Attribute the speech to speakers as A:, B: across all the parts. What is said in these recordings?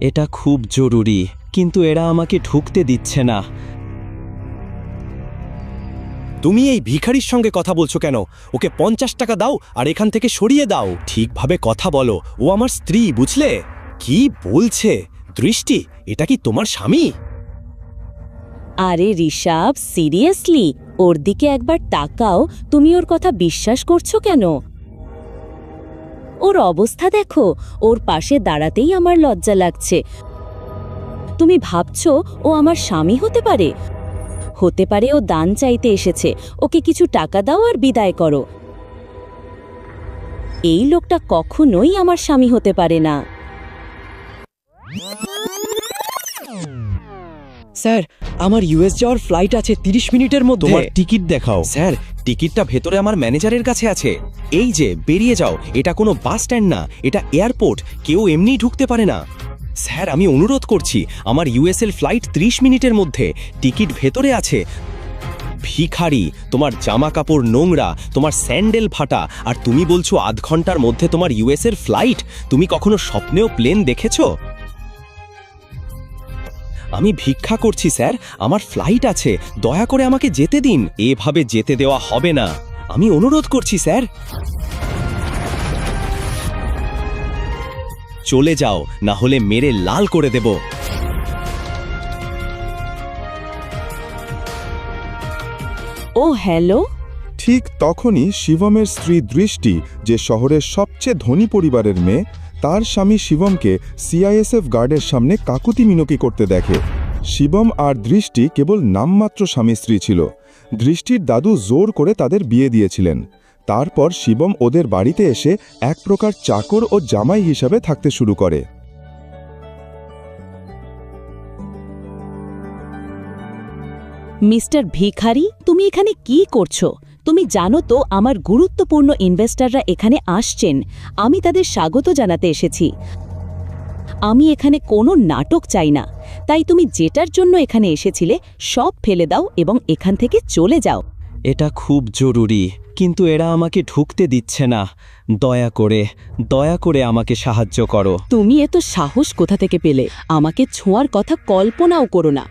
A: এটা খুব জরুরি, কিন্তু এরা আমাকে ঢুকতে দিচ্ছে না।
B: তুমি এই ভিখারির সঙ্গে কথা বলছো কেন? ওকে 50 টাকা দাও আর এখান থেকে সরিয়ে দাও। ঠিকভাবে কথা বলো, ও আমার স্ত্রী, বুঝলে? কি বলছে? দৃষ্টি, এটা কি তোমার স্বামী?
C: আরে ঋষভ, সিরিয়াসলি ওর দিকে একবার তাকাও। তুমি ওর কথা বিশ্বাস করছো কেন? ওর অবস্থা দেখো, ওর পাশে দাঁড়াতেই আমার লজ্জা লাগছে। তুমি ভাবছো ও আমার স্বামী হতে পারে? হতে পারে ও দান চাইতে এসেছে। ওকে কিছু টাকা দাও আর বিদায় করো। এই লোকটা কখনোই আমার স্বামী হতে পারে না।
A: স্যার, আমার ইউএস যাওয়ার ফ্লাইট আছে 30 মিনিটের মধ্যে।
B: তোমার টিকিট দেখাও। স্যার, টিকিটটা ভেতরে আমার ম্যানেজারের কাছে আছে। এই যে, বেরিয়ে যাও। এটা কোনো বাস স্ট্যান্ড না, এটা এয়ারপোর্ট। কেউ এমনিই ঢুকতে পারে না। স্যার, আমি অনুরোধ করছি, আমার ইউএসএল ফ্লাইট 30 মিনিটের মধ্যে। টিকিট ভেতরে আছে। ভিখারি, তোমার জামা কাপড় নোংরা, তোমার স্যান্ডেল ফাটা, আর তুমি বলছো আধ ঘন্টার মধ্যে তোমার ইউএসএর ফ্লাইট। তুমি কখনো স্বপ্নেও প্লেন দেখেছো? আমি ভিক্ষা করছি স্যার, আমার ফ্লাইট আছে, দয়া করে আমাকে যেতে দিন। এভাবে যেতে দেওয়া হবে না, আমি অনুরোধ করছি স্যার। চলে যাও, না হলে মেরে লাল করে দেব।
C: ও হ্যালো।
D: ঠিক তখনই শিবমের স্ত্রী দৃষ্টি, যে শহরের সবচেয়ে ধনী পরিবারের মেয়ে, তার স্বামী শিবমকে সিআইএসএফ গার্ডের সামনে কাকুতি মিনতি করতে দেখে। শিবম আর দৃষ্টি কেবল নামমাত্র স্বামী স্ত্রী ছিল। দৃষ্টির দাদু জোর করে তাদের বিয়ে দিয়েছিলেন। তারপর শিবম ওদের বাড়িতে এসে এক প্রকার চাকর ও জামাই হিসাবে থাকতে শুরু করে।
C: মিস্টার ভিখারি, তুমি এখানে কি করছো? তুমি জানো তো আমার গুরুত্বপূর্ণ ইনভেস্টররা এখানে আসছেন। আমি তাদের স্বাগত জানাতে এসেছি। আমি এখানে কোনো নাটক চাই না। তাই তুমি যেটার জন্য এখানে এসেছিলে সব ফেলে দাও এবং এখান থেকে চলে যাও।
A: এটা খুব জরুরি, কিন্তু এরা আমাকে ঢুকতে দিচ্ছে না। দয়া করে আমাকে সাহায্য করো।
C: তুমি এত সাহস কোথা থেকে পেলে? আমাকে ছোঁয়ার কথা কল্পনাও করো না।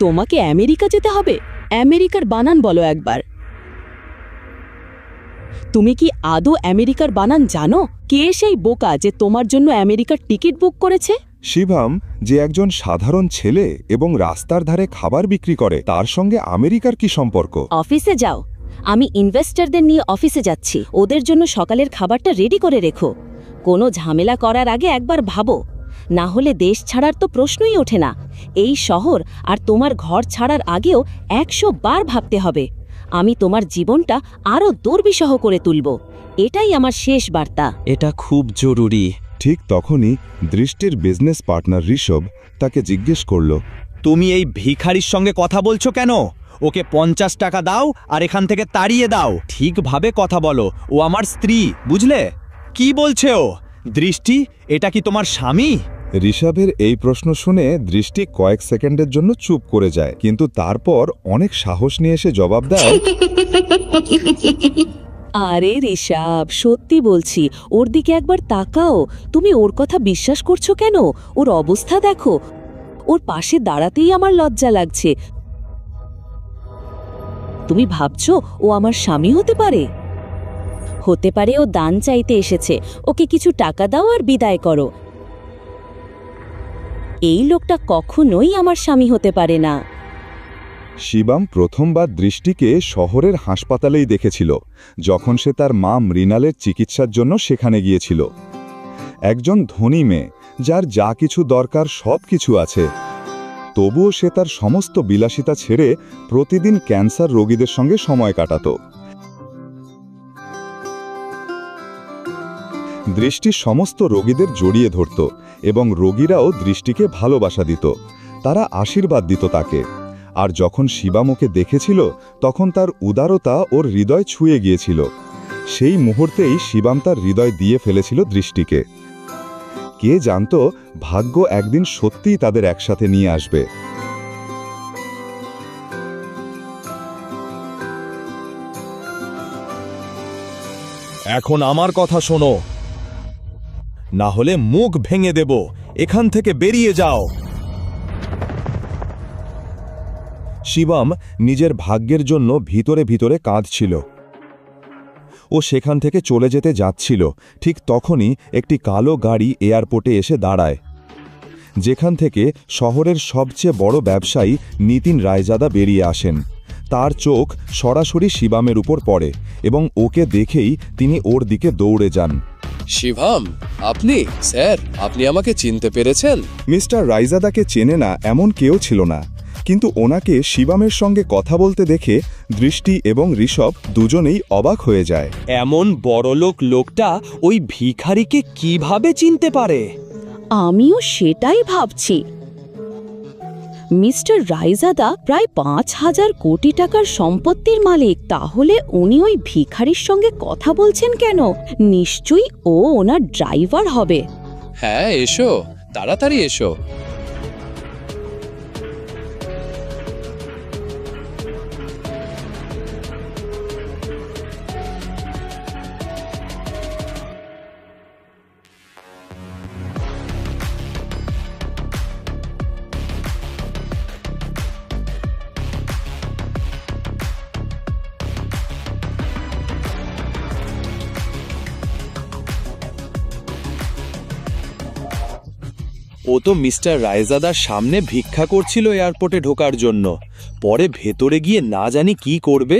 C: তোমাকে আমেরিকা যেতে হবে? আমেরিকার বানান বলো একবার। তুমি কি আদৌ আমেরিকার বানান জানো? কে সেই বোকা যে তোমার জন্য আমেরিকার টিকিট বুক করেছে?
D: শিবম, যে একজন সাধারণ ছেলে এবং রাস্তার ধারে খাবার বিক্রি করে, তার সঙ্গে আমেরিকার কি সম্পর্ক?
C: অফিসে যাও। আমি ইনভেস্টরদের নিয়ে অফিসে যাচ্ছি। ওদের জন্য সকালের খাবারটা রেডি করে রেখো। কোনো ঝামেলা করার আগে একবার ভাবো, না হলে দেশ ছাড়ার তো প্রশ্নই ওঠে না। এই শহর আর তোমার ঘর ছাড়ার আগেও 100 বার ভাবতে হবে। আমি তোমার জীবনটা আরও দুর্বিষহ করে তুলব। এটাই আমার শেষ বার্তা।
A: এটা খুব জরুরি।
D: ঠিক তখনই দৃষ্টির বিজনেস পার্টনার ঋষভ তাকে জিজ্ঞেস করল,
B: তুমি এই ভিখারির সঙ্গে কথা বলছো কেন? ওকে 50 টাকা দাও আর এখান থেকে তাড়িয়ে দাও। ঠিকভাবে কথা বলো, ও আমার স্ত্রী, বুঝলে? কি বলছে ও? দৃষ্টি, এটা কি তোমার স্বামী?
D: ঋষভের এই প্রশ্ন শুনে দৃষ্টি কয়েক সেকেন্ডের জন্য চুপ করে যায়, কিন্তু তারপর অনেক সাহস নিয়ে এসে জবাব দেয়,
C: আরে ঋষভ, সত্যি বলছি, ওর দিকে একবার তাকাও। তুমি ওর কথা বিশ্বাস করছো কেন? ওর অবস্থা দেখো, ওর পাশে দাঁড়াতেই আমার লজ্জা লাগছে। তুমি ভাবছো ও আমার স্বামী হতে পারে? হতে পারে ও দান চাইতে এসেছে। ওকে কিছু টাকা দাও আর বিদায় করো। এই লোকটা কখনোই আমার স্বামী হতে পারে না।
D: শিবম প্রথমবার দৃষ্টিকে শহরের হাসপাতালেই দেখেছিল, যখন সে তার মা মৃণালের চিকিৎসার জন্য সেখানে গিয়েছিল। একজন ধনী মেয়ে, যার যা কিছু দরকার সব কিছু আছে, তবুও সে তার সমস্ত বিলাসিতা ছেড়ে প্রতিদিন ক্যান্সার রোগীদের সঙ্গে সময় কাটাত। দৃষ্টি সমস্ত রোগীদের জড়িয়ে ধরত এবং রোগীরাও দৃষ্টিকে ভালোবাসা দিত। তারা আশীর্বাদ দিত তাকে। আর যখন শিবম ওকে দেখেছিল, তখন তার উদারতা ওর হৃদয় ছুঁয়ে গিয়েছিল। সেই মুহূর্তেই শিবম তার হৃদয় দিয়ে ফেলেছিল দৃষ্টিকে। কে জানত, ভাগ্য একদিন সত্যিই তাদের একসাথে নিয়ে আসবে।
B: এখন আমার কথা শোনো, না হলে মুখ ভেঙে দেব।
E: এখান থেকে বেরিয়ে যাও।
D: শিবম নিজের ভাগ্যের জন্য ভিতরে ভিতরে কাঁদছিল। ও সেখান থেকে চলে যেতে যাচ্ছিল, ঠিক তখনই একটি কালো গাড়ি এয়ারপোর্টে এসে দাঁড়ায়, যেখান থেকে শহরের সবচেয়ে বড় ব্যবসায়ী নিতিন রায়জাদা বেরিয়ে আসেন। তার চোখ সরাসরি শিবমের উপর পড়ে এবং ওকে দেখেই তিনি ওর দিকে দৌড়ে যান।
F: শিবম, আপনি? স্যার, আপনি আমাকে চিনতে পেরেছেন?
D: মিস্টার রায়জাদাকে চেনে না এমন কেউ ছিল না, কিন্তু ওনাকে শিবমের সঙ্গে কথা বলতে দেখে দৃষ্টি এবং ঋষভ দুজনেই অবাক হয়ে যায়।
B: এমন বড়লোক লোকটা ওই ভিখারিকে কিভাবে চিনতে পারে?
C: আমিও সেটাই ভাবছি। মিস্টার রায়জাদা প্রায় 5,000 কোটি টাকার সম্পত্তির মালিক, তাহলে উনি ওই ভিখারির সঙ্গে কথা বলছেন কেন? নিশ্চয়ই ও ওনার ড্রাইভার হবে।
F: হ্যাঁ, এসো, তাড়াতাড়ি এসো।
B: ও তো মিস্টার রায়জাদার সামনে ভিক্ষা করছিল এয়ারপোর্টে ঢোকার জন্য, পরে ভেতরে গিয়ে না জানি কি করবে।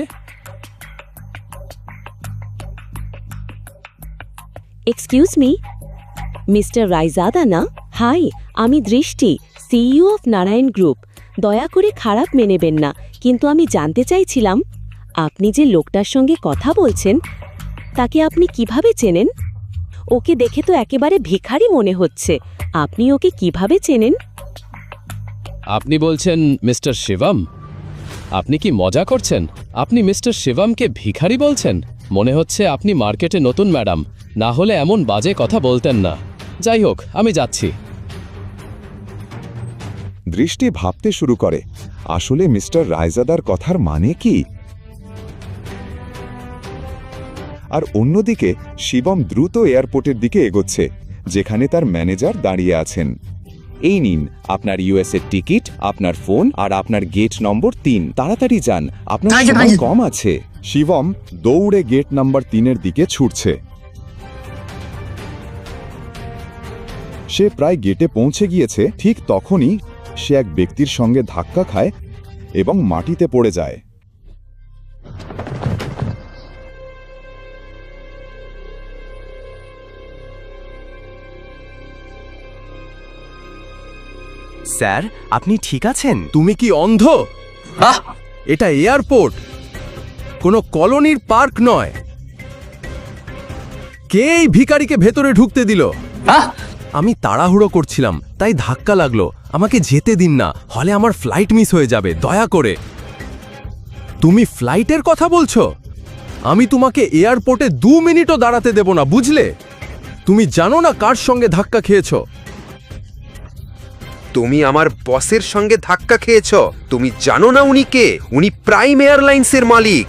C: এক্সকিউজ মি, মিস্টার রায়জাদা না? হাই, আমি দৃষ্টি, সিইও অফ নারায়ণ গ্রুপ। দয়া করে খারাপ মেনেবেন না, কিন্তু আমি জানতে চাইছিলাম আপনি যে লোকটার সঙ্গে কথা বলছেন তাকে আপনি কিভাবে চেনেন? ওকে দেখে তো একেবারে ভিখারি মনে হচ্ছে। আপনি ওকে কিভাবে চেনেন?
F: আপনি বলছেন মিস্টার শিবম? আপনি কি মজা করছেন? আপনি মিস্টার শিবমকে ভিখারি বলছেন? মনে হচ্ছে আপনি মার্কেটে নতুন ম্যাডাম, না হলে এমন বাজে কথা বলতেন না। যাই হোক, আমি যাচ্ছি।
D: দৃষ্টি ভাবতে শুরু করে, আসলে মিস্টার রায়জাদার কথার মানে কি? আর অন্যদিকে শিবম দ্রুত এয়ারপোর্টের দিকে এগোচ্ছে, যেখানে তার ম্যানেজার দাঁড়িয়ে আছেন। এই নিন আপনার ইউএসএর টিকিট, আপনার ফোন আর আপনার গেট নম্বর 3। তাড়াতাড়ি যান, আপনার সময় কম আছে। শিবম দৌড়ে গেট নাম্বার 3-এর দিকে ছুটছে। সে প্রায় গেটে পৌঁছে গিয়েছে, ঠিক তখনই সে এক ব্যক্তির সঙ্গে ধাক্কা খায় এবং মাটিতে পড়ে যায়।
B: স্যার, আপনি ঠিক আছেন?
E: তুমি কি অন্ধ? এটা এয়ারপোর্ট, কোনো কলোনির পার্ক নয়। কে এই ভিখারিকে ভেতরে ঢুকতে দিল? আমি তাড়াহুড়ো করছিলাম, তাই ধাক্কা লাগলো। আমাকে যেতে দিন না, হলে আমার ফ্লাইট মিস হয়ে যাবে, দয়া করে। তুমি ফ্লাইটের কথা বলছো? আমি তোমাকে এয়ারপোর্টে 2 মিনিটও দাঁড়াতে দেব না, বুঝলে? তুমি জানো না কার সঙ্গে ধাক্কা খেয়েছো?
G: তুমি আমার বসের সঙ্গে ধাক্কা খেয়েছো। তুমি জানো না উনি কে? উনি প্রাইম এয়ারলাইন্সের মালিক।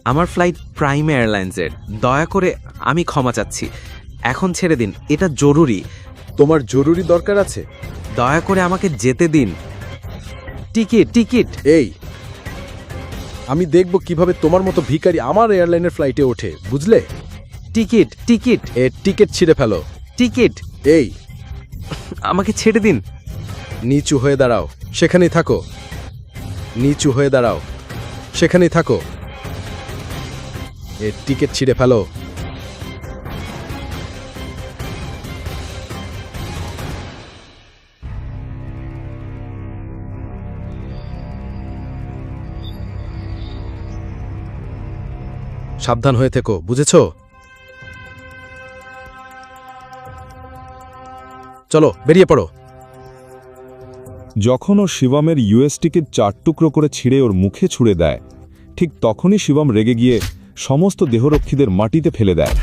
H: আমার ফ্লাইট প্রাইম এয়ারলাইন্সের। দয়া করে আমি ক্ষমা চাচ্ছি, এখন ছেড়ে দিন, এটা জরুরি।
E: তোমার জরুরি দরকার আছে?
H: দয়া করে আমাকে যেতে দিন। Ticket ticket.
E: এই, আমি দেখব কিভাবে তোমার মতো ভিখারি আমার এয়ারলাইনের ফ্লাইটে ওঠে, বুঝলে?
H: Ticket ticket.
E: এর টিকিট ছিঁড়ে ফেলো।
H: টিকিট।
E: এই,
H: আমাকে ছেড়ে দিন।
E: নিচু হয়ে দাঁড়াও, সেখানেই থাকো। নিচু হয়ে দাঁড়াও, সেখানেই থাকো। এর টিকিট ছিঁড়ে ফেলো। সাবধান হয়ে থেকো, বুঝেছো? চলো বেরিয়ে পড়ো।
D: যখন ও শিবমের ইউএস টিকিট 4 টুকরো করে ছিঁড়ে ওর মুখে ছুঁড়ে দেয়, ঠিক তখনই শিবম রেগে গিয়ে সমস্ত দেহরক্ষীদের মাটিতে ফেলে দেয়।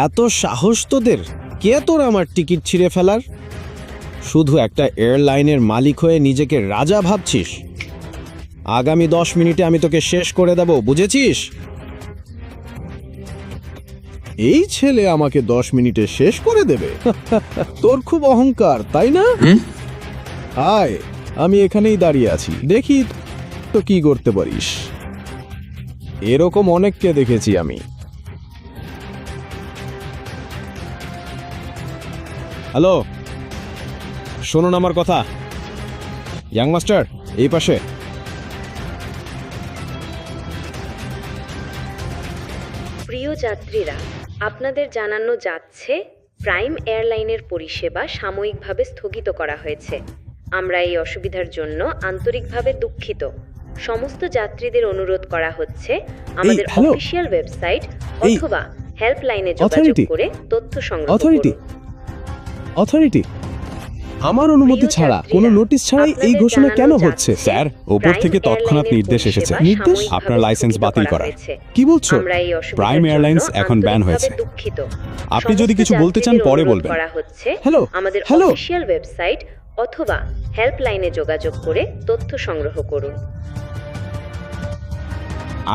B: এত সাহস তোদের? কে তোর আমার টিকিট ছিঁড়ে ফেলার? শুধু একটা এয়ারলাইনের মালিক হয়ে নিজেকে রাজা ভাবছিস? আগামী 10 মিনিটে আমি তোকে শেষ করে দেব, বুঝেছিস? এই ছেলে আমাকে 10 মিনিটে শেষ করে দেবে? তোর খুব অহংকার, তাই না? আয়, আমি এখানেই দাঁড়িয়ে আছি, দেখি তো কি করতে পারিস। এরকম অনেককে দেখেছি আমি। হ্যালো, শুনুন আমার কথা। ইয়াং মাস্টার, এই পাশে।
C: প্রিয় যাত্রীরা, আপনাদের জানানো যাচ্ছে প্রাইম এয়ারলাইনের পরিষেবা সাময়িকভাবে স্থগিত করা হয়েছে। আমরা এই অসুবিধার জন্য আন্তরিকভাবে দুঃখিত। সমস্ত যাত্রীদের অনুরোধ করা হচ্ছে আমাদের
B: হ্যালো।
C: অফিসিয়াল ওয়েবসাইট
B: এই,
C: অথবা হেল্পলাইনে যোগাযোগ
B: অথরিটি।
C: করে তথ্য সংগ্রহ
B: অথরিটি।
C: করুন।
B: অথরিটি, আমার অনুমতি ছাড়া, কোনো নোটিশ ছাড়াই এই ঘোষণা কেন হচ্ছে?
A: স্যার, ওপর থেকে তৎক্ষণাৎ নির্দেশ এসেছে।
B: নির্দেশ?
A: আপনার লাইসেন্স বাতিল করার।
B: কি বলছো?
A: প্রাইম এয়ারলাইন্স এখন ব্যান হয়েছে। আপনি যদি কিছু বলতে চান পরে বলবেন।
B: হ্যালো,
C: আমাদের
B: হ্যালো।
C: অফিসিয়াল ওয়েবসাইট অথবা হেল্পলাইনে যোগাযোগ করে তথ্য সংগ্রহ করুন।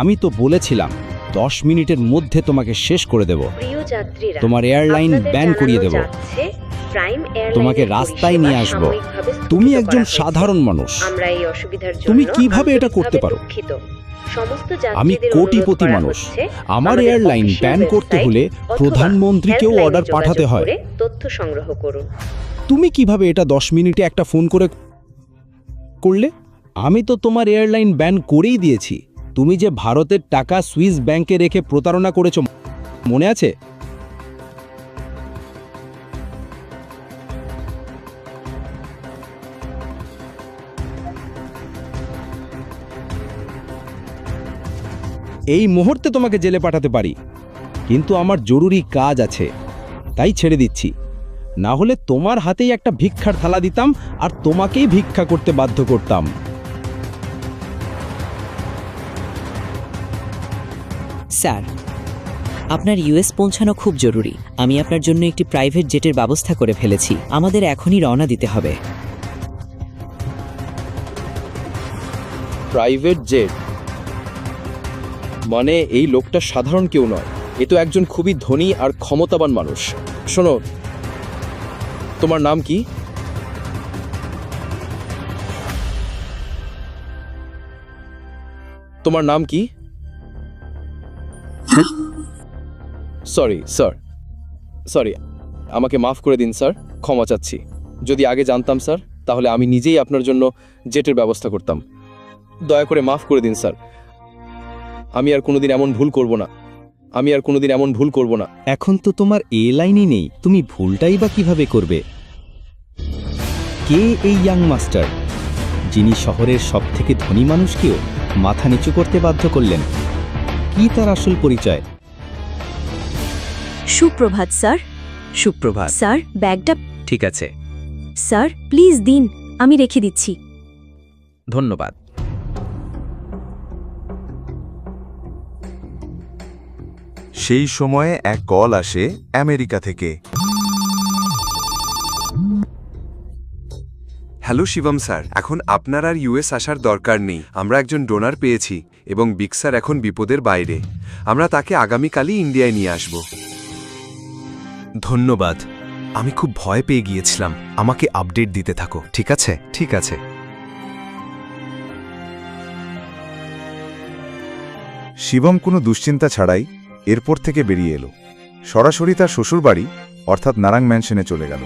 B: আমি তো বলেছিলাম 10 মিনিটের মধ্যে তোমাকে শেষ করে দেব।
C: প্রিয় যাত্রীরা,
B: তোমার এয়ারলাইন
C: আপনাদের
B: ব্যান করিয়ে
C: জানানো
B: দেব।
C: যাচ্ছে, প্রাইম এয়ারলাইনের
B: তোমাকে রাস্তায় নিয়ে
C: পরিষেবা
B: আসব।
C: সাময়িকভাবে স্থগিত
B: তুমি
C: করা
B: একজন
C: হয়েছে।
B: সাধারণ মানুষ।
C: আমরা এই অসুবিধার জন্য
B: তুমি কিভাবে এটা করতে
C: আন্তরিকভাবে
B: পারো?
C: দুঃখিত। সমস্ত
B: আমি
C: যাত্রীদের
B: কোটিপতি
C: অনুরোধ করা
B: মানুষ।
C: হচ্ছে,
B: আমার
C: আমাদের
B: এয়ারলাইন
C: অফিসিয়াল
B: ব্যান করতে
C: ওয়েবসাইট
B: হলে
C: অথবা
B: প্রধানমন্ত্রীকেও
C: হেল্পলাইনে
B: অর্ডার
C: যোগাযোগ
B: পাঠাতে হয়।
C: করে তথ্য সংগ্রহ করুন।
B: তুমি কিভাবে এটা 10 মিনিটে একটা ফোন করে করলে? আমি তো তোমার এয়ারলাইন ব্যান করেই দিয়েছি। তুমি যে ভারতের টাকা সুইস ব্যাংকে রেখে প্রতারণা করেছো, মনে আছে? এই মুহূর্তে তোমাকে জেলে পাঠাতে পারি, কিন্তু আমার জরুরি কাজ আছে, তাই ছেড়ে দিচ্ছি। না হলে তোমার হাতেই একটা ভিক্ষার থালা দিতাম আর তোমাকেই ভিক্ষা করতে বাধ্য করতাম।
I: স্যার, আপনার ইউএস পৌঁছানো খুব জরুরি। আমি আপনার জন্য একটি প্রাইভেট জেটের ব্যবস্থা করে ফেলেছি। আমাদের এখনই রওনা দিতে হবে।
B: প্রাইভেট জেট মানে এই লোকটা সাধারণ কেউ নয়, এ তো একজন খুবই ধনী আর ক্ষমতাবান মানুষ। শোনো, তোমার নাম কি? তোমার নাম কি? সরি স্যার, সরি, আমাকে মাফ করে দিন স্যার, ক্ষমা চাচ্ছি। যদি আগে জানতাম স্যার, তাহলে আমি নিজেই আপনার জন্য জেটের ব্যবস্থা করতাম। দয়া করে মাফ করে দিন স্যার, আমি আর কোনোদিন এমন ভুল করব না। আমি আর কোনোদিন এমন ভুল করব না।
A: এখন তো তোমার এ লাইনই নেই, তুমি ভুলটাই বা কিভাবে করবে? কে এই ইয়াং মাস্টার, যিনি শহরের সবথেকে ধনী মানুষকেও মাথা নিচু করতে বাধ্য করলেন? কি তার আসল পরিচয়?
C: সুপ্রভাত স্যার।
I: সুপ্রভাত।
C: স্যার, ব্যাগটা
I: ঠিক আছে,
C: স্যার প্লিজ দিন, আমি রেখে দিচ্ছি।
I: ধন্যবাদ।
D: সেই সময়ে এক কল আসে আমেরিকা থেকে।
G: হ্যালো শিবম স্যার, এখন আপনার আর ইউএস আসার দরকার নেই। আমরা একজন ডোনার পেয়েছি এবং বিগ স্যার এখন বিপদের বাইরে। আমরা তাকে আগামীকালই ইন্ডিয়ায় নিয়ে আসব।
E: ধন্যবাদ। আমি খুব ভয় পেয়ে গিয়েছিলাম। আমাকে আপডেট দিতে থাকো, ঠিক আছে? ঠিক আছে।
D: শিবম কোনো দুশ্চিন্তা ছাড়াই এয়ারপোর্ট থেকে বেরিয়ে এলো। সরাসরি তার শ্বশুরবাড়ি অর্থাৎ নারাং ম্যানশনে চলে গেল।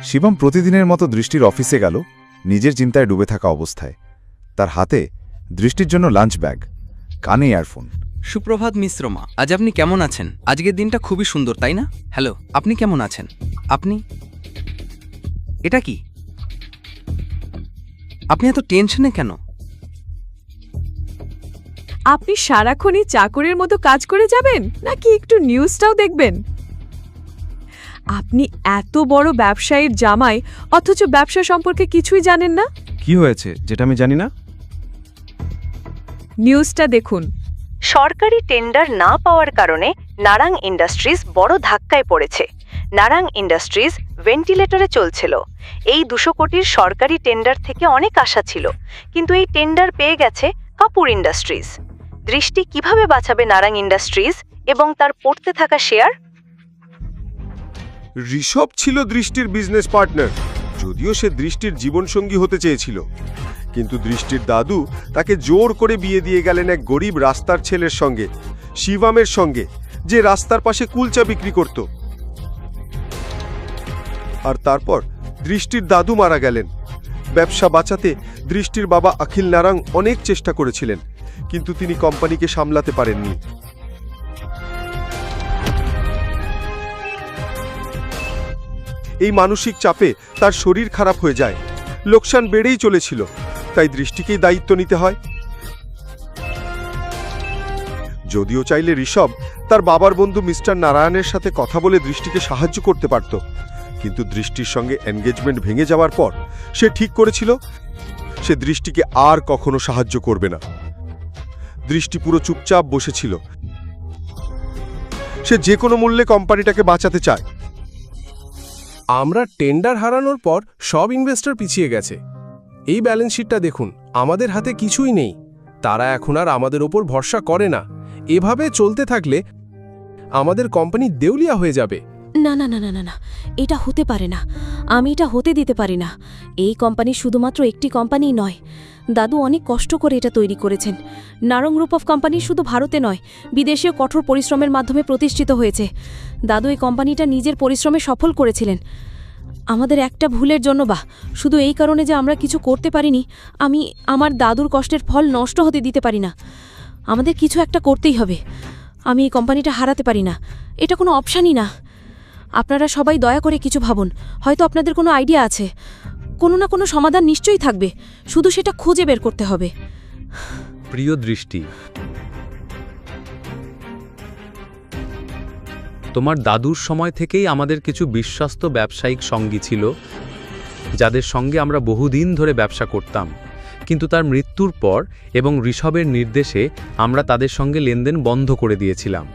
D: শিবম প্রতিদিনের মতো দৃষ্টির অফিসে গেল, নিজের চিন্তায় ডুবে থাকা অবস্থায়। তার হাতে দৃষ্টির জন্য লাঞ্চ ব্যাগ, কানে ইয়ারফোন।
J: সুপ্রভাত মিশ্রমা, আজ আপনি কেমন আছেন? আজকের দিনটা খুবই সুন্দর, তাই না? হ্যালো, আপনি কেমন আছেন? আপনি এটা কি? আপনি এত টেনশনে কেন?
K: আপনি সারাক্ষণই চাকরের মতো কাজ করে যাবেন নাকি একটু নিউজটাও দেখবেন? আপনি এত বড় ব্যবসায়ীর জামাই, অথচ ব্যবসা সম্পর্কে কিছুই জানেন না।
E: কি হয়েছে যেটা আমি জানি না?
K: নিউজটা দেখুন।
C: সরকারি টেন্ডার না পাওয়ার কারণে নারাং ইন্ডাস্ট্রিজ বড় ধাক্কায় পড়েছে। নারাং ইন্ডাস্ট্রিজ ভেন্টিলেটরে চলছিল। এই 200 কোটির সরকারি টেন্ডার থেকে অনেক আশা ছিল, কিন্তু এই টেন্ডার পেয়ে গেছে কাপুর ইন্ডাস্ট্রিজ। দৃষ্টি কিভাবে বাঁচাবে নারাং ইন্ডাস্ট্রিজ এবং তার পড়তে থাকা শেয়ার?
L: ঋষভ ছিল দৃষ্টির বিজনেস পার্টনার, যদিও সে দৃষ্টির জীবনসঙ্গী হতে চেয়েছিল, কিন্তু দৃষ্টির দাদু তাকে জোর করে বিয়ে দিয়ে গেলেন এক গরিব রাস্তার ছেলের সঙ্গে, শিবমের সঙ্গে, যে রাস্তার পাশে কুলচা বিক্রি করত। আর তারপর দৃষ্টির দাদু মারা গেলেন। ব্যবসা বাঁচাতে দৃষ্টির বাবা অখিল নারাং অনেক চেষ্টা করেছিলেন, কিন্তু তিনি কোম্পানিকে সামলাতে পারেননি। এই মানসিক চাপে তার শরীর খারাপ হয়ে যায়, লোকসান বেড়েই চলেছিল, তাই দৃষ্টিকেই দায়িত্ব নিতে হয়। যদিও চাইলে ঋষভ তার বাবার বন্ধু মিস্টার নারায়ণের সাথে কথা বলে দৃষ্টিকে সাহায্য করতে পারত, কিন্তু দৃষ্টির সঙ্গে এনগেজমেন্ট ভেঙে যাওয়ার পর সে ঠিক করেছিল সে দৃষ্টিকে আর কখনো সাহায্য করবে না। দৃষ্টি পুরো চুপচাপ বসেছিল। সে যে কোনো মূল্যে কোম্পানিটাকে বাঁচাতে চায়।
E: আমরা টেন্ডার হারানোর পর সব ইনভেস্টর পিছিয়ে গেছে। এই ব্যালেন্স শিটটা দেখুন, আমাদের হাতে কিছুই নেই। তারা এখন আর আমাদের ওপর ভরসা করে না। এভাবে চলতে থাকলে আমাদের কোম্পানি দেউলিয়া হয়ে যাবে।
C: না না না না না না, এটা হতে পারে না। আমি এটা হতে দিতে পারি না। এই কোম্পানি শুধুমাত্র একটি কোম্পানি নয়, দাদু অনেক কষ্ট করে এটা তৈরি করেছেন। নারং গ্রুপ অফ কোম্পানি শুধু ভারতে নয়, বিদেশেও কঠোর পরিশ্রমের মাধ্যমে প্রতিষ্ঠিত হয়েছে। দাদু এই কোম্পানিটা নিজের পরিশ্রমে সফল করেছিলেন। আমাদের একটা ভুলের জন্য বা শুধু এই কারণে যে আমরা কিছু করতে পারিনি, আমি আমার দাদুর কষ্টের ফল নষ্ট হতে দিতে পারি না। আমাদের কিছু একটা করতেই হবে। আমি এই কোম্পানিটা হারাতে পারি না, এটা কোনো অপশানই না। আপনারা সবাই দয়া করে কিছু ভাবুন। হয়তো আপনাদের কোনো আইডিয়া আছে, কোনো না কোনো সমাধান নিশ্চয়ই থাকবে, শুধু সেটা খুঁজে বের করতে হবে।
M: প্রিয় দৃষ্টি, তোমার দাদুর সময় থেকেই আমাদের কিছু বিশ্বস্ত ব্যবসায়িক সঙ্গী ছিল, যাদের সঙ্গে আমরা বহুদিন ধরে ব্যবসা করতাম, কিন্তু তার মৃত্যুর পর এবং ঋষভের নির্দেশে আমরা তাদের সঙ্গে লেনদেন বন্ধ করে দিয়েছিলাম।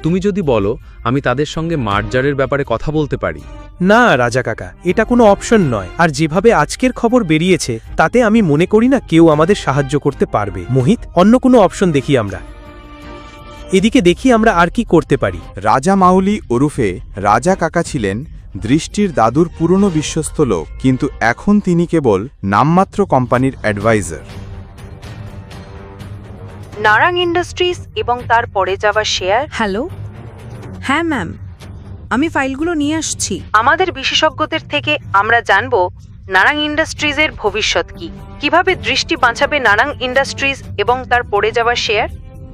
M: তুমি যদি বলো, আমি তাদের সঙ্গে মার্জারের ব্যাপারে কথা বলতে পারি।
N: না রাজা কাকা, এটা কোনো অপশন নয়। আর যেভাবে আজকের খবর বেরিয়েছে তাতে আমি মনে করি না কেউ আমাদের সাহায্য করতে পারবে। মোহিত, অন্য কোনো অপশন দেখি আমরা। এদিকে দেখি আমরা আর কি করতে পারি।
D: রাজা মাউলি ওরফে রাজা কাকা ছিলেন দৃষ্টির দাদুর পুরনো বিশ্বস্ত লোক, কিন্তু এখন তিনি কেবল নামমাত্র কোম্পানির অ্যাডভাইজার।
C: নারাং ইন্ডাস্ট্রিজ এবং তার পড়ে যাওয়া শেয়ার।
O: হ্যালো, হ্যাঁ ম্যাম, আমি ফাইলগুলো নিয়ে আসছি।
C: আমাদের বিশেষজ্ঞদের থেকে আমরা জানব নারাং ইন্ডাস্ট্রিজের ভবিষ্যৎ কি, কিভাবে দৃষ্টি বাঁচাবে নারাং ইন্ডাস্ট্রিজ এবং তার পড়ে যাওয়া শেয়ার।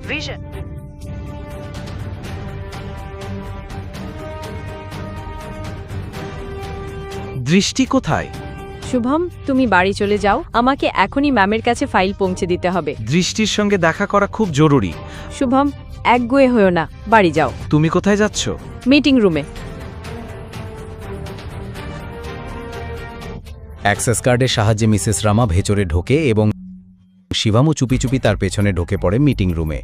C: ভিশন।
H: দৃষ্টি কোথায়?
K: শুভম, তুমি বাড়ি চলে যাও, আমাকে এখনই ম্যামের কাছে ফাইল পৌঁছে দিতে হবে।
H: দৃষ্টির সঙ্গে দেখা করা খুব জরুরি।
K: শুভম, একগুয়ে হয়েও না, বাড়ি যাও।
H: তুমি কোথায় যাচ্ছ?
K: মিটিং রুমে।
A: অ্যাক্সেস কার্ডের সাহায্যে মিসেস রামা ভেতরে ঢোকে এবং শিবমও চুপি চুপি তার পেছনে ঢোকে পড়ে মিটিং রুমে।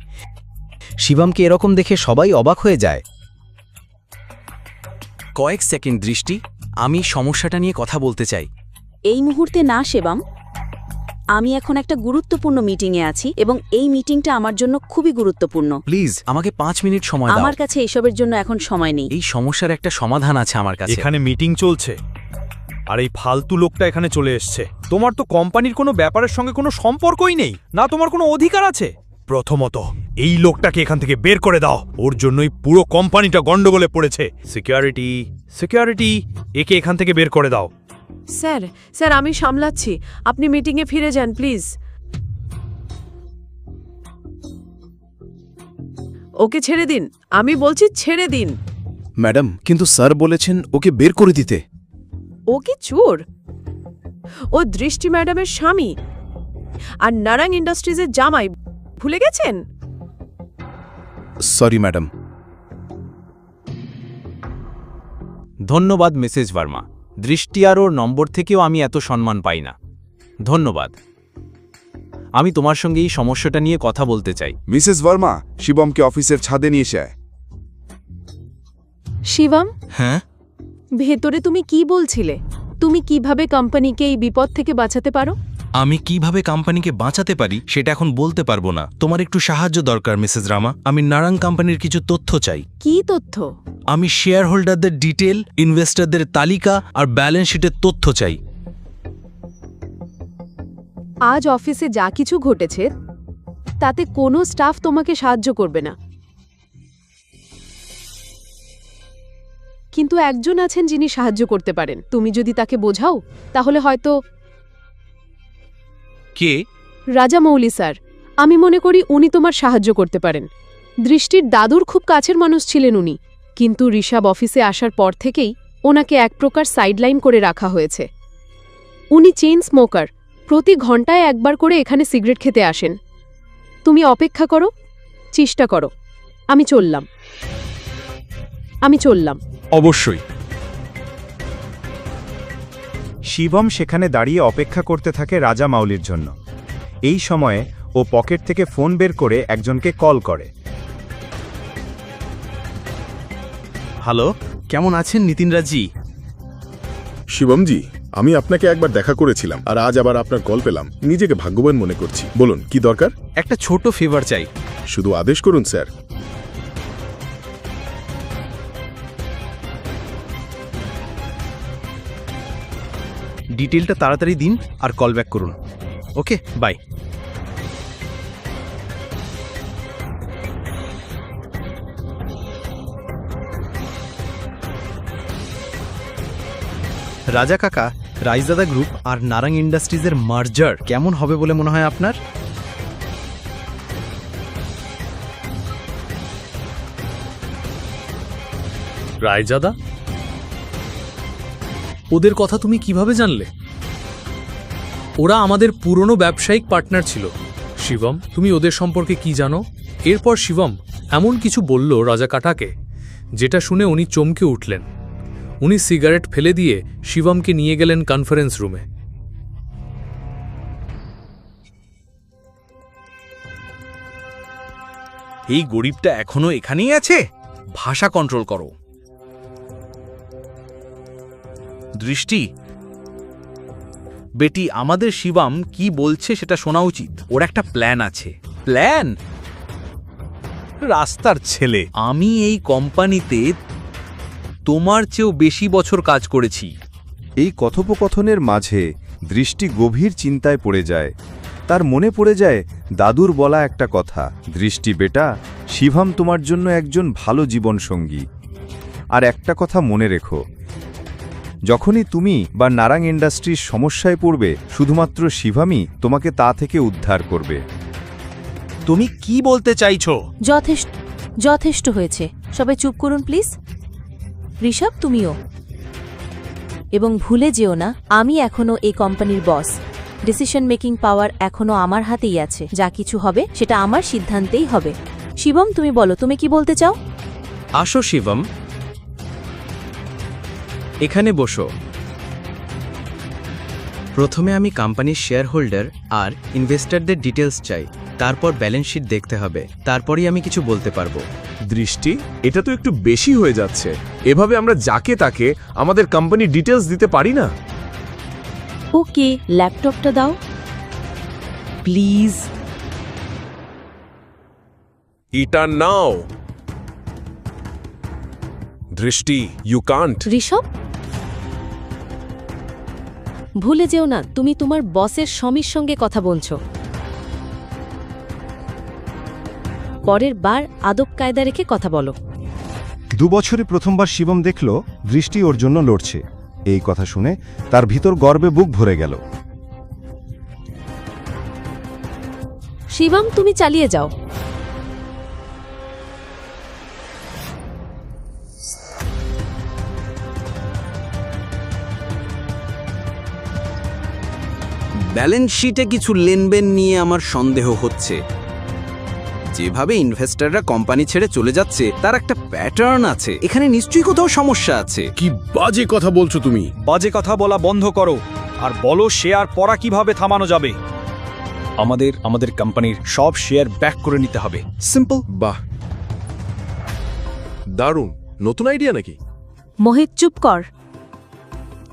A: শিবমকে এরকম দেখে সবাই অবাক হয়ে যায়।
B: কয়েক সেকেন্ড দৃষ্টি, আমি সমস্যাটা নিয়ে কথা বলতে চাই।
C: এই মুহূর্তে না শিবম, আমি এখন একটা গুরুত্বপূর্ণ মিটিংয়ে আছি এবং এই মিটিংটা আমার জন্য খুবই গুরুত্বপূর্ণ।
B: প্লিজ আমাকে 5 মিনিট সময় দাও।
C: আমার কাছে এসবের জন্য এখন সময় নেই।
B: এই সমস্যার একটা সমাধান আছে আমার কাছে।
N: এখানে মিটিং চলছে আর এই ফালতু লোকটা এখানে চলে এসছে। তোমার তো কোম্পানির কোনো ব্যাপারের সঙ্গে কোনো সম্পর্কই নেই, না তোমার কোনো অধিকার আছে। প্রথমত এই লোকটাকে এখান থেকে বের করে দাও, ওর জন্যই পুরো কোম্পানিটা গন্ডগোলে পড়েছে। সিকিউরিটি, সিকিউরিটি, একে এখান থেকে বের করে দাও।
K: স্যার, স্যার আমি সামলাচ্ছি, আপনি মিটিংয়ে ফিরে যান প্লিজ। ওকে ছেড়ে দিন, আমি বলছি ছেড়ে দিন।
P: ম্যাডাম, কিন্তু স্যার বলেছেন ওকে বের করে দিতে।
K: ও কি চোর? ও দৃষ্টি ম্যাডামের স্বামী আর নারাং ইন্ডাস্ট্রিজের জামাই, ভুলে গেছেন?
P: Sorry madam.
A: ধন্যবাদ মিসেস ভার্মা। দৃষ্টি আর ওর নম্বর থেকেও আমি এত সম্মান পাই না। ধন্যবাদ।
Q: আমি তোমার সঙ্গে এই সমস্যাটা নিয়ে কথা বলতে চাই।
L: মিসেস ভার্মা, শিবমকে অফিসের ছাদে নিয়ে এসে।
K: শিবম,
Q: হ্যাঁ,
K: ভেতরে তুমি কি বলছিলে? তুমি কিভাবে কোম্পানিকে এই বিপদ থেকে বাঁচাতে পারো?
Q: আমি কিভাবে কোম্পানিকে বাঁচাতে পারি সেটা এখন বলতে পারবো না। তোমার একটু সাহায্য দরকার মিসেস রামা। আমি নারাং কোম্পানির কিছু তথ্য চাই।
K: কি তথ্য?
Q: আমি শেয়ার হোল্ডারদের ডিটেল, ইনভেস্টরদের তালিকা আর ব্যালেন্স শিটের তথ্য চাই।
K: আজ অফিসে যা কিছু ঘটেছে তাতে কোনো স্টাফ তোমাকে সাহায্য করবে না, কিন্তু একজন আছেন যিনি সাহায্য করতে পারেন। তুমি যদি তাকে বোঝাও তাহলে হয়তো।
Q: কে?
K: রাজামৌলি স্যার। আমি মনে করি উনি তোমার সাহায্য করতে পারেন। দৃষ্টির দাদুর খুব কাছের মানুষ ছিলেন উনি, কিন্তু ঋষভ অফিসে আসার পর থেকেই ওনাকে এক প্রকার সাইডলাইন করে রাখা হয়েছে। উনি চেইন স্মোকার, প্রতি ঘন্টায় একবার করে এখানে সিগারেট খেতে আসেন। তুমি অপেক্ষা করো, চেষ্টা করো। আমি চললাম।
N: অবশ্যই। শিবম সেখানে দাঁড়িয়ে অপেক্ষা করতে থাকে রাজা মাউলির জন্য। এই সময়ে ও পকেট থেকে ফোন বের করে একজনকে কল করে।
P: হ্যালো, কেমন আছেন নিতিনরাজি?
D: শিবমজি, আমি আপনাকে একবার দেখা করেছিলাম আর আজ আবার আপনার কল পেলাম। নিজেকে ভাগ্যবান মনে করছি। বলুন, কি দরকার?
Q: একটা ছোট ফেভার চাই।
D: শুধু আদেশ করুন স্যার।
Q: ডিটেলটা তাড়াতাড়ি দিন আর কল ব্যাক করুন। ওকে, বাই। রাজা কাকা, রাইজাদা গ্রুপ আর নারাং ইন্ডাস্ট্রিজের মার্জার কেমন হবে বলে মনে হয় আপনার?
M: রায়জাদা, ওদের কথা তুমি কিভাবে জানলে? ওরা আমাদের পুরনো ব্যবসায়িক পার্টনার ছিল। শিবম, তুমি ওদের সম্পর্কে কি জানো? এরপর শিবম এমন কিছু বলল রাজা কাটাকে, যেটা শুনে উনি চমকে উঠলেন। উনি সিগারেট ফেলে দিয়ে শিবমকে নিয়ে গেলেন কনফারেন্স রুমে।
Q: এই গরিবটা এখনো এখানেই আছে? ভাষা কন্ট্রোল করো। দৃষ্টি বেটি, আমাদের শিবম কি বলছে সেটা শোনা উচিত। ওর একটা প্ল্যান আছে। প্ল্যান? রাস্তার ছেলে। আমি এই কোম্পানিতে তোমার চেয়েও বেশি বছর কাজ করেছি।
L: এই কথোপকথনের মাঝে দৃষ্টি গভীর চিন্তায় পড়ে যায়। তার মনে পড়ে যায় দাদুর বলা একটা কথা, দৃষ্টি বেটা, শিবম তোমার জন্য একজন ভালো জীবনসঙ্গী। আর একটা কথা মনে রেখো, যখনই তুমি বা নারাং ইন্ডাস্ট্রির সমস্যায় পড়বে, শুধুমাত্র শিবমই তোমাকে তা থেকে উদ্ধার করবে।
Q: তুমি কি বলতে চাইছো?
C: যথেষ্ট হয়েছে। সবাই চুপ করুন প্লিজ। ঋষভ, তুমিও। এবং ভুলে যেও না, আমি এখনো এই কোম্পানির বস। ডিসিশন মেকিং পাওয়ার এখনো আমার হাতেই আছে। যা কিছু হবে সেটা আমার সিদ্ধান্তেই হবে। শিবম, তুমি বলো, তুমি কি বলতে চাও?
Q: আসো শিবম, এখানে বসো। প্রথমে আমি কোম্পানির শেয়ার হোল্ডার আর ইনভেস্টরদের ডিটেলস চাই। তারপর ব্যালেন্স শিট দেখতে হবে। তারপরেই আমি কিছু বলতে পারবো।
P: দৃষ্টি, এটা তো একটু বেশি হয়ে যাচ্ছে। এভাবে আমরা যাকে তাকে আমাদের কোম্পানির ডিটেলস দিতে পারি না।
C: ওকে, ল্যাপটপটা দাও প্লিজ।
P: এটা নাও। দৃষ্টি, ইউ কান্ট।
C: ঋষভ, ভুলে যেও না, তুমি তোমার বসের স্বামীর সঙ্গে কথা বলছো। পরের বার আদব কায়দা রেখে কথা বলো।
R: 2 বছরে প্রথমবার শিবম দেখল দৃষ্টি ওর জন্য লড়ছে। এই কথা শুনে তার ভিতর গর্বে বুক ভরে গেল।
C: শিবম, তুমি চালিয়ে যাও।
B: ব্যালেন্স শিটে কিছু লেনদেন নিয়ে আমার সন্দেহ হচ্ছে। যেভাবে ইনভেস্টররা কোম্পানি ছেড়ে চলে যাচ্ছে তার একটা প্যাটার্ন আছে। এখানে নিশ্চয়ই কোথাও সমস্যা আছে।
P: কি বাজে কথা বলছো তুমি?
N: বাজে কথা বলা বন্ধ করো আর বলো শেয়ার পড়া কিভাবে থামানো যাবে। আমাদের কোম্পানির সব শেয়ার ব্যাক করে নিতে হবে, সিম্পল।
P: বাহ, দারুণ, নতুন আইডিয়া নাকি?
O: মোহিত চুপ কর।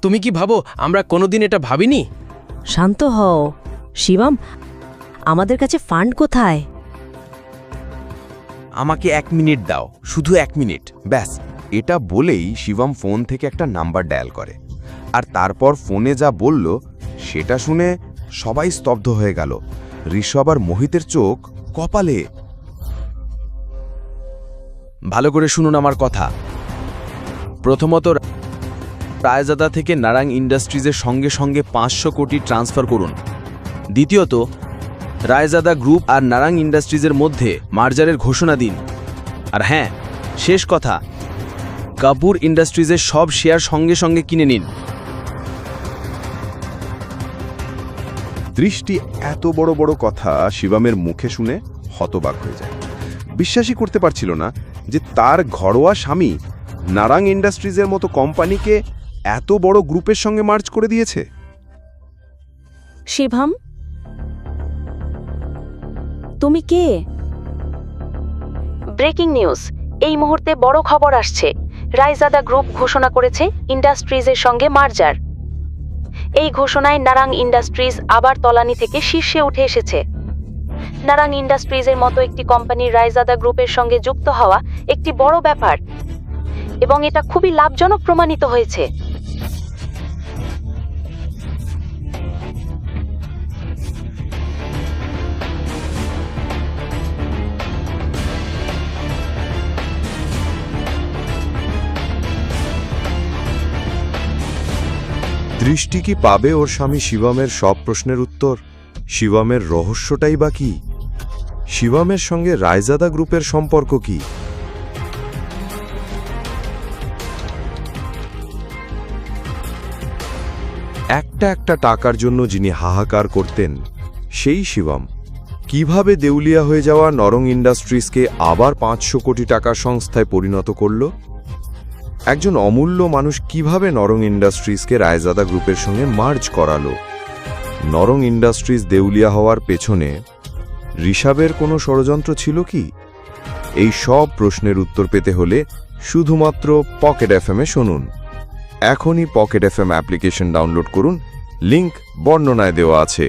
E: তুমি কি ভাবো আমরা কোনোদিন এটা ভাবিনি?
C: শান্ত হও শিবম, আমাদের কাছে ফান্ড কোথায়?
B: আমাকে 1 মিনিট দাও, শুধু 1 মিনিট ব্যাস। এটা বলেই শিবম ফোন থেকে একটা নাম্বার ডায়াল করে, আর তারপর ফোনে যা বলল সেটা শুনে সবাই স্তব্ধ হয়ে গেল। ঋষভ আর মোহিতের চোখ কপালে। ভালো করে শুনুন আমার কথা। প্রথমত, রায়জাদা থেকে নারাং ইন্ডাস্ট্রিজের সঙ্গে সঙ্গে 500 কোটি ট্রান্সফার করুন। দ্বিতীয়ত, রায়জাদা গ্রুপ আর নারাং ইন্ডাস্ট্রিজের মধ্যে মার্জারের ঘোষণা দিন। আর হ্যাঁ, শেষ কথা, কাপুর ইন্ডাস্ট্রিজের সব শেয়ার সঙ্গে সঙ্গে কিনে নিন।
D: দৃষ্টি এত বড় বড় কথা শিবমের মুখে শুনে হতবাক হয়ে যায়। বিশ্বাসই করতে পারছিল না যে তার ঘরোয়া স্বামী নারাং ইন্ডাস্ট্রিজের মতো কোম্পানিকে এত বড় গ্রুপের সঙ্গে মার্জ করে দিয়েছে।
C: শিবম, তুমি কে? ব্রেকিং নিউজ, এই মুহূর্তে বড় খবর আসছে। রায়জাদা গ্রুপ ঘোষণা করেছে ইন্ডাস্ট্রিজের সঙ্গে মার্জার। এই ঘোষণায় নারাং ইন্ডাস্ট্রিজ আবার তলানি থেকে শীর্ষে উঠে এসেছে। নারাং ইন্ডাস্ট্রিজের মতো একটি কোম্পানি রায়জাদা গ্রুপের সঙ্গে যুক্ত হওয়া একটি বড় ব্যাপার, এবং এটা খুবই লাভজনক প্রমাণিত হয়েছে।
D: দৃষ্টি কি পাবে ওর স্বামী শিবমের সব প্রশ্নের উত্তর? শিবমের রহস্যটাই বা কি? শিবমের সঙ্গে রায়জাদা গ্রুপের সম্পর্ক কি? একটা টাকার জন্য যিনি হাহাকার করতেন, সেই শিবম কিভাবে দেউলিয়া হয়ে যাওয়া নরং ইন্ডাস্ট্রিজকে আবার 500 কোটি টাকার সংস্থায় পরিণত করল? একজন অমূল্য মানুষ কিভাবে নরং ইন্ডাস্ট্রিজকে রায়জাদা গ্রুপের সঙ্গে মার্জ করালো? নরং ইন্ডাস্ট্রিজ দেউলিয়া হওয়ার পেছনে ঋষভের কোনো ষড়যন্ত্র ছিল কি? এই সব প্রশ্নের উত্তর পেতে হলে শুধুমাত্র পকেট এফএমে শুনুন। এখনই পকেট এফএম অ্যাপ্লিকেশন ডাউনলোড করুন, লিংক বর্ণনায় দেওয়া আছে।